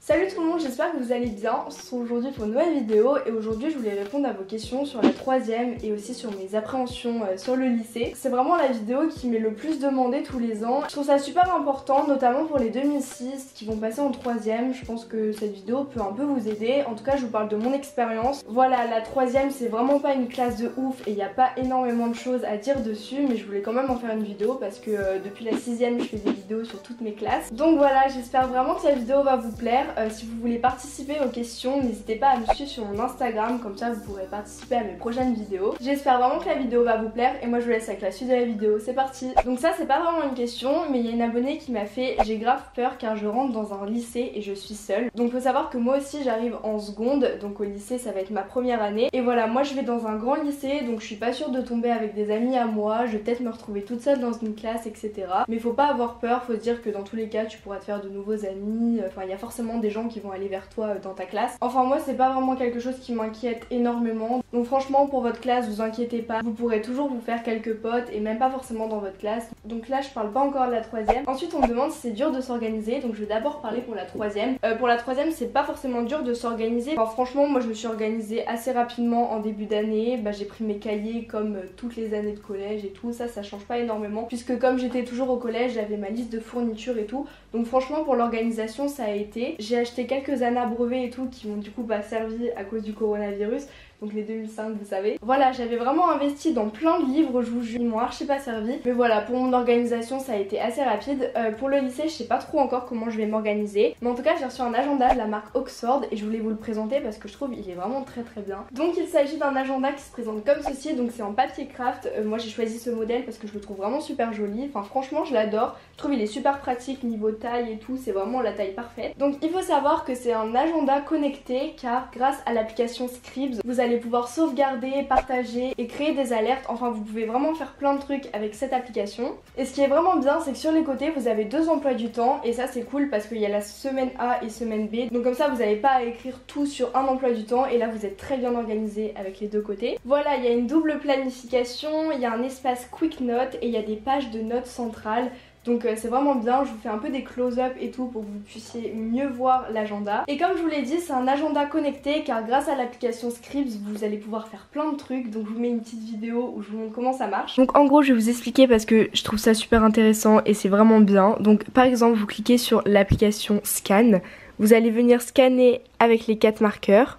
Salut tout le monde, j'espère que vous allez bien. On se retrouve aujourd'hui pour une nouvelle vidéo et aujourd'hui je voulais répondre à vos questions sur la troisième et aussi sur mes appréhensions sur le lycée. C'est vraiment la vidéo qui m'est le plus demandée tous les ans. Je trouve ça super important, notamment pour les 2006 qui vont passer en troisième. Je pense que cette vidéo peut un peu vous aider. En tout cas, je vous parle de mon expérience. Voilà, la troisième c'est vraiment pas une classe de ouf et il n'y a pas énormément de choses à dire dessus, mais je voulais quand même en faire une vidéo parce que depuis la sixième je fais des vidéos sur toutes mes classes. Donc voilà, j'espère vraiment que cette vidéo va vous plaire. Si vous voulez participer aux questions, n'hésitez pas à me suivre sur mon Instagram, comme ça vous pourrez participer à mes prochaines vidéos. J'espère vraiment que la vidéo va vous plaire et moi je vous laisse avec la suite de la vidéo, c'est parti. Donc ça c'est pas vraiment une question, mais il y a une abonnée qui m'a fait: j'ai grave peur car je rentre dans un lycée et je suis seule. Donc faut savoir que moi aussi j'arrive en seconde, donc au lycée ça va être ma première année. Et voilà, moi je vais dans un grand lycée, donc je suis pas sûre de tomber avec des amis à moi, je vais peut-être me retrouver toute seule dans une classe, etc. Mais faut pas avoir peur, faut se dire que dans tous les cas tu pourras te faire de nouveaux amis, enfin il y a forcément des gens qui vont aller vers toi dans ta classe. Enfin moi c'est pas vraiment quelque chose qui m'inquiète énormément, donc franchement pour votre classe vous inquiétez pas, vous pourrez toujours vous faire quelques potes et même pas forcément dans votre classe. Donc là je parle pas encore de la troisième. Ensuite on me demande si c'est dur de s'organiser, donc je vais d'abord parler pour la troisième. Pour la troisième c'est pas forcément dur de s'organiser, enfin franchement moi je me suis organisée assez rapidement en début d'année. J'ai pris mes cahiers comme toutes les années de collège et tout, ça change pas énormément puisque comme j'étais toujours au collège j'avais ma liste de fournitures et tout, donc franchement pour l'organisation ça a été. J'ai acheté quelques brevets et tout qui m'ont du coup pas servi à cause du coronavirus, donc les 2005 vous savez. Voilà, j'avais vraiment investi dans plein de livres, je vous jure, ils m'ont archi pas servi. Mais voilà, pour mon organisation ça a été assez rapide. Pour le lycée je sais pas trop encore comment je vais m'organiser, mais en tout cas j'ai reçu un agenda de la marque Oxford et je voulais vous le présenter parce que je trouve il est vraiment très bien. Donc il s'agit d'un agenda qui se présente comme ceci, donc c'est en papier craft. Moi j'ai choisi ce modèle parce que je le trouve vraiment super joli, enfin franchement je l'adore. Je trouve il est super pratique niveau taille et tout, c'est vraiment la taille parfaite. Donc il faut savoir que c'est un agenda connecté car grâce à l'application Scribs vous allez pouvoir sauvegarder, partager et créer des alertes. Enfin vous pouvez vraiment faire plein de trucs avec cette application. Et ce qui est vraiment bien c'est que sur les côtés vous avez deux emplois du temps et ça c'est cool parce qu'il y a la semaine A et semaine B. Donc comme ça vous n'avez pas à écrire tout sur un emploi du temps et là vous êtes très bien organisé avec les deux côtés. Voilà, il y a une double planification, il y a un espace quick note et il y a des pages de notes centrales. Donc c'est vraiment bien, je vous fais un peu des close-up et tout pour que vous puissiez mieux voir l'agenda. Et comme je vous l'ai dit, c'est un agenda connecté car grâce à l'application Scribs, vous allez pouvoir faire plein de trucs. Donc je vous mets une petite vidéo où je vous montre comment ça marche. Donc en gros je vais vous expliquer parce que je trouve ça super intéressant et c'est vraiment bien. Donc par exemple vous cliquez sur l'application Scan, vous allez venir scanner avec les 4 marqueurs.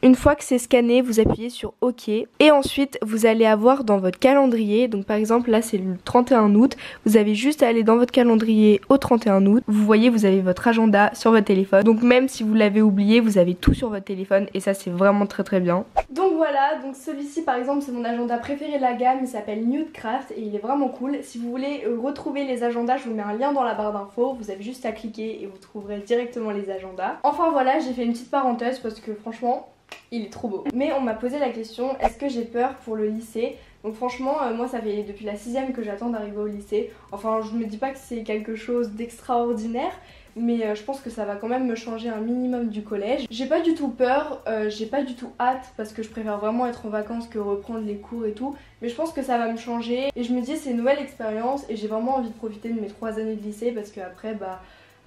Une fois que c'est scanné, vous appuyez sur OK et ensuite vous allez avoir dans votre calendrier, donc par exemple là c'est le 31 août, vous avez juste à aller dans votre calendrier au 31 août, vous voyez vous avez votre agenda sur votre téléphone, donc même si vous l'avez oublié vous avez tout sur votre téléphone et ça c'est vraiment très bien. Donc voilà, donc celui-ci par exemple c'est mon agenda préféré de la gamme, il s'appelle Nudecraft et il est vraiment cool. Si vous voulez retrouver les agendas, je vous mets un lien dans la barre d'infos, vous avez juste à cliquer et vous trouverez directement les agendas. Enfin voilà, j'ai fait une petite parenthèse parce que franchement il est trop beau. Mais on m'a posé la question, est-ce que j'ai peur pour le lycée? Donc franchement moi ça fait depuis la 6ème que j'attends d'arriver au lycée. Enfin je me dis pas que c'est quelque chose d'extraordinaire, mais je pense que ça va quand même me changer un minimum du collège. J'ai pas du tout peur, j'ai pas du tout hâte parce que je préfère vraiment être en vacances que reprendre les cours et tout. Mais je pense que ça va me changer et je me dis c'est une nouvelle expérience et j'ai vraiment envie de profiter de mes 3 années de lycée parce que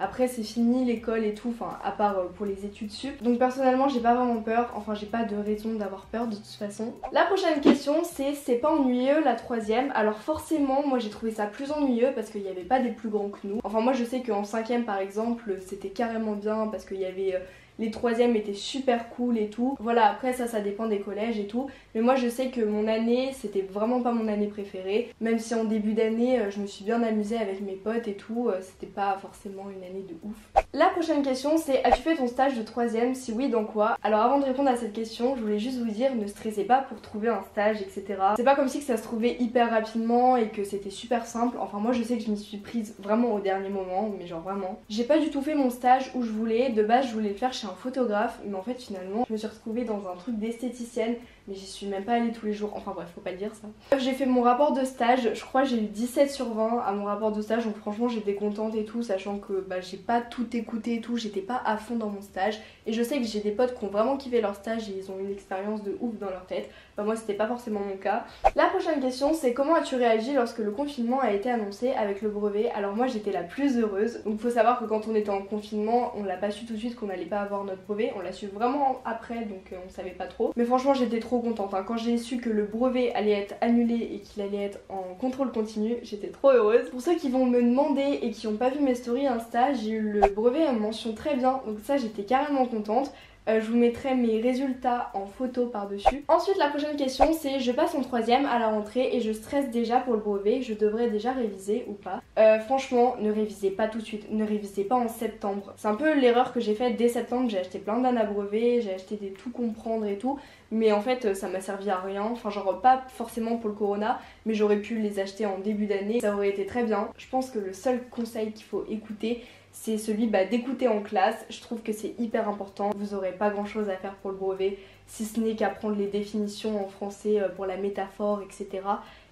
après c'est fini l'école et tout, enfin à part pour les études sup. Donc personnellement j'ai pas vraiment peur, enfin j'ai pas de raison d'avoir peur de toute façon. La prochaine question c'est pas ennuyeux la troisième? Alors forcément moi j'ai trouvé ça plus ennuyeux parce qu'il n'y avait pas des plus grands que nous. Enfin moi je sais qu'en 5ème par exemple c'était carrément bien parce qu'il y avait... les 3e étaient super cool et tout. Voilà, après ça dépend des collèges et tout. Mais moi je sais que mon année c'était vraiment pas mon année préférée. Même si en début d'année je me suis bien amusée avec mes potes et tout, c'était pas forcément une année de ouf. La prochaine question c'est: as-tu fait ton stage de 3e? Si oui, dans quoi? Alors avant de répondre à cette question, je voulais juste vous dire, ne stressez pas pour trouver un stage, etc. C'est pas comme si que ça se trouvait hyper rapidement et que c'était super simple. Enfin moi je sais que je m'y suis prise vraiment au dernier moment, mais genre vraiment. J'ai pas du tout fait mon stage où je voulais. De base je voulais le faire chez un photographe, mais en fait finalement je me suis retrouvée dans un truc d'esthéticienne. mais j'y suis même pas allée tous les jours, enfin bref, faut pas le dire ça. J'ai fait mon rapport de stage, je crois j'ai eu 17/20 à mon rapport de stage, donc franchement j'étais contente et tout, sachant que j'ai pas tout écouté et tout, j'étais pas à fond dans mon stage, et je sais que j'ai des potes qui ont vraiment kiffé leur stage et ils ont une expérience de ouf dans leur tête. Moi c'était pas forcément mon cas. La prochaine question c'est comment as-tu réagi lorsque le confinement a été annoncé avec le brevet? Alors moi j'étais la plus heureuse, donc faut savoir que quand on était en confinement on l'a pas su tout de suite qu'on allait pas avoir notre brevet, on l'a su vraiment après, donc on savait pas trop. Mais franchement j'étais trop contente, hein. Quand j'ai su que le brevet allait être annulé et qu'il allait être en contrôle continu, j'étais trop heureuse. Pour ceux qui vont me demander et qui n'ont pas vu mes stories Insta, j'ai eu le brevet en mention très bien, donc ça j'étais carrément contente. Je vous mettrai mes résultats en photo par-dessus. Ensuite la prochaine question c'est je passe en 3ème à la rentrée et je stresse déjà pour le brevet, je devrais déjà réviser ou pas? Franchement ne révisez pas tout de suite, ne révisez pas en septembre. C'est un peu l'erreur que j'ai faite dès septembre, j'ai acheté plein d'années à brevet, j'ai acheté des tout comprendre et tout, mais en fait ça m'a servi à rien, enfin genre pas forcément pour le corona, mais j'aurais pu les acheter en début d'année, ça aurait été très bien. Je pense que le seul conseil qu'il faut écouter c'est celui d'écouter en classe. Je trouve que c'est hyper important. Vous aurez pas grand chose à faire pour le brevet, si ce n'est qu'apprendre les définitions en français pour la métaphore, etc.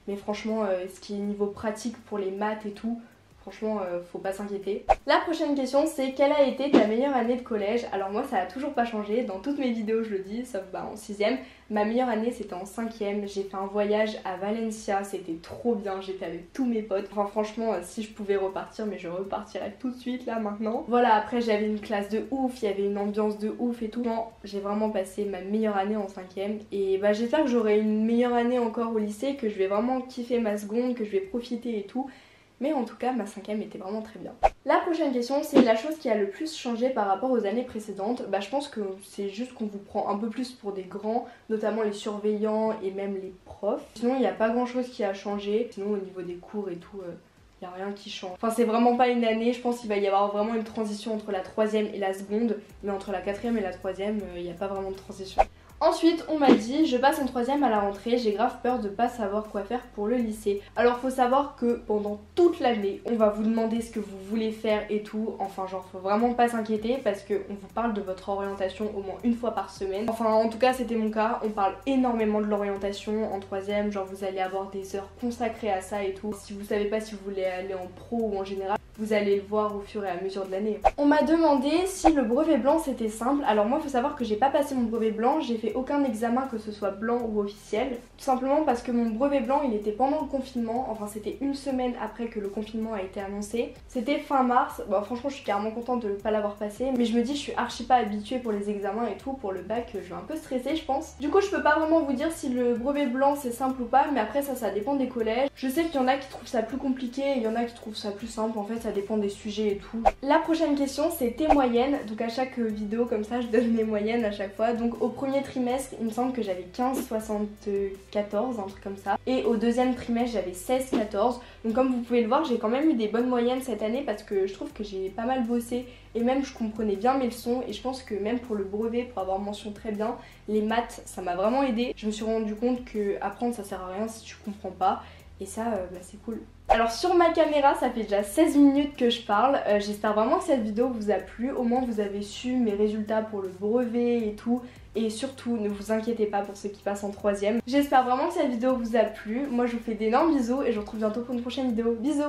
Mais franchement, ce qui est niveau pratique pour les maths et tout, franchement, faut pas s'inquiéter. La prochaine question c'est quelle a été ta meilleure année de collège? Alors moi ça a toujours pas changé, dans toutes mes vidéos je le dis, sauf en 6ème. Ma meilleure année c'était en 5ème, j'ai fait un voyage à Valencia, c'était trop bien, j'étais avec tous mes potes. Enfin franchement si je pouvais repartir, mais je repartirais tout de suite là maintenant. Voilà, après j'avais une classe de ouf, il y avait une ambiance de ouf et tout. J'ai vraiment passé ma meilleure année en 5ème et j'espère que j'aurai une meilleure année encore au lycée, que je vais vraiment kiffer ma seconde, que je vais profiter et tout. Mais en tout cas ma 5ème était vraiment très bien. La prochaine question c'est la chose qui a le plus changé par rapport aux années précédentes. Je pense que c'est juste qu'on vous prend un peu plus pour des grands, notamment les surveillants et même les profs. Sinon il n'y a pas grand chose qui a changé, sinon au niveau des cours et tout il n'y a rien qui change. Enfin c'est vraiment pas une année, je pense qu'il va y avoir vraiment une transition entre la 3ème et la seconde, mais entre la 4ème et la 3ème il n'y a pas vraiment de transition. Ensuite on m'a dit je passe en 3ème à la rentrée, j'ai grave peur de pas savoir quoi faire pour le lycée. Alors faut savoir que pendant toute l'année on va vous demander ce que vous voulez faire et tout, enfin genre faut vraiment pas s'inquiéter parce qu'on vous parle de votre orientation au moins une fois par semaine. Enfin en tout cas c'était mon cas, on parle énormément de l'orientation en 3ème, genre vous allez avoir des heures consacrées à ça et tout. Si vous savez pas si vous voulez aller en pro ou en général, vous allez le voir au fur et à mesure de l'année. On m'a demandé si le brevet blanc c'était simple. Alors moi faut savoir que j'ai pas passé mon brevet blanc, j'ai fait aucun examen que ce soit blanc ou officiel. Tout simplement parce que mon brevet blanc il était pendant le confinement, enfin c'était une semaine après que le confinement a été annoncé. C'était fin mars, franchement je suis carrément contente de ne pas l'avoir passé, mais je me dis je suis archi pas habituée pour les examens et tout, pour le bac je vais un peu stresser je pense. Du coup je peux pas vraiment vous dire si le brevet blanc c'est simple ou pas, mais après ça dépend des collèges. Je sais qu'il y en a qui trouvent ça plus compliqué et il y en a qui trouvent ça plus simple, en fait ça dépend des sujets et tout. La prochaine question c'est tes moyennes, donc à chaque vidéo comme ça je donne mes moyennes à chaque fois. Donc au premier trimestre il me semble que j'avais 15,74, un truc comme ça, et au deuxième trimestre j'avais 16,14. donc comme vous pouvez le voir j'ai quand même eu des bonnes moyennes cette année parce que je trouve que j'ai pas mal bossé et même je comprenais bien mes leçons, et je pense que même pour le brevet, pour avoir mention très bien, les maths ça m'a vraiment aidé. Je me suis rendu compte que apprendre ça sert à rien si tu comprends pas, et ça c'est cool. Alors sur ma caméra ça fait déjà 16 minutes que je parle, j'espère vraiment que cette vidéo vous a plu, au moins vous avez su mes résultats pour le brevet et tout, et surtout ne vous inquiétez pas pour ceux qui passent en 3ème. J'espère vraiment que cette vidéo vous a plu, moi je vous fais d'énormes bisous et je vous retrouve bientôt pour une prochaine vidéo, bisous.